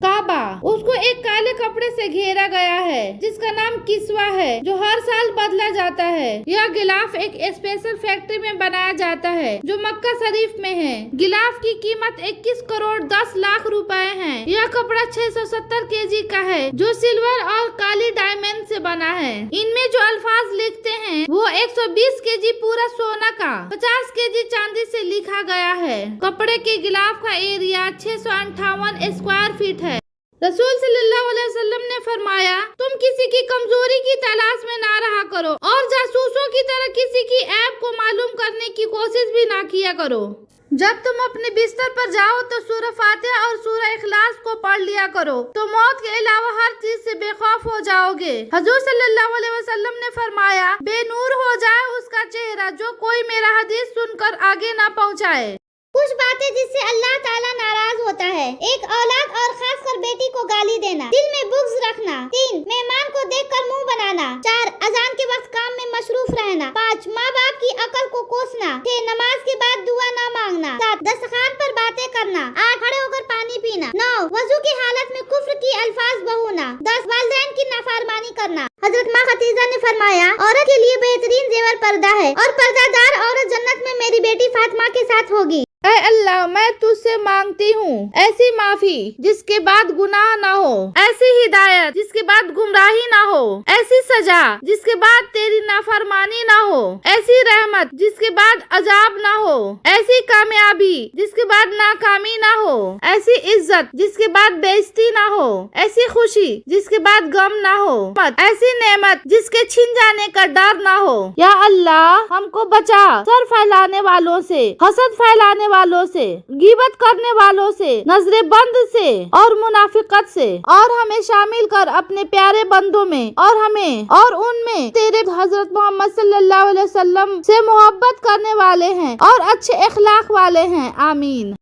काबा उसको एक काले कपड़े से घेरा गया है जिसका नाम किस्वा है, जो हर साल बदला जाता है। यह गिलाफ एक स्पेशल फैक्ट्री में बनाया जाता है जो मक्का शरीफ में है। गिलाफ की कीमत 21 करोड़ 10 लाख रुपए है। यह कपड़ा 670 केजी का है जो सिल्वर और काली डायमंड से बना है। इनमें जो अल्फाज लिखते हैं वो 120 केजी पूरा सोना का 50 केजी चांदी से लिखा गया है। कपड़े के गिलाफ का एरिया 658 स्क्वायर फीट है। रसूल सल्लल्लाहु अलैहि वसल्लम ने फरमाया, तुम किसी की कमजोरी की तलाश में ना रहा करो और जासूसों की तरह किसी की ऐब को मालूम करने की कोशिश भी ना किया करो। जब तुम अपने बिस्तर पर जाओ तो सूरह फातिहा और सूरह इखलास को पढ़ लिया करो, तो मौत के अलावा हर चीज से बेखौफ हो जाओगे। हुजूर सल्लल्लाहु अलैहि वसल्लम ने फरमाया, बेनूर हो जाए उसका चेहरा जो कोई मेरा हदीस सुनकर आगे ना पहुँचाए। कुछ बातें जिससे अल्लाह ताला नाराज होता है। 1 औलाद और खासकर बेटी को गाली देना। दिल में बुग़्ज़ रखना। 3 मेहमान को देखकर मुंह बनाना। 4 अजान के वक्त काम में मशरूफ रहना। 5 माँ बाप की अकल को कोसना। 6 नमाज के बाद दुआ ना मांगना। 7 दस्तरखान पर बातें करना। 8 खड़े होकर पानी पीना। 9 वजू की हालत में कुफ्र की अल्फाज बहूना। 10 वालिदैन की नाफरमानी करना। हजरत माँ खतीजा ने फरमाया, औरत के लिए बेहतरीन जेवर पर्दा है और पर्दादार औरत जन्नत में मेरी बेटी फातिमा के साथ होगी। ऐ अल्लाह, मैं तुझसे मांगती हूँ ऐसी माफी जिसके बाद गुनाह ना हो, ऐसी हिदायत जिसके बाद गुमराही ना हो, ऐसी सजा जिसके बाद तेरी नाफरमानी ना हो, ऐसी रहमत जिसके बाद अजाब ना हो, ऐसी कामयाबी जिसके बाद नाकामी ना हो, ऐसी इज्जत जिसके बाद बेइज्जती ना हो, ऐसी खुशी जिसके बाद गम ना हो, ऐसी नेमत जिसके छिन जाने का डर ना हो। या अल्लाह, हमको बचा सर फैलाने वालों से, हसद फैलाने वालों से, गीबत करने वालों से, नजरे बंद से और मुनाफिकत से, और हमें शामिल कर अपने प्यारे बंदों में और हमें और उनमें तेरे हजरत मोहम्मद सल्लल्लाहु अलैहि वसल्लम से मोहब्बत करने वाले हैं और अच्छे अखलाक वाले हैं। आमीन।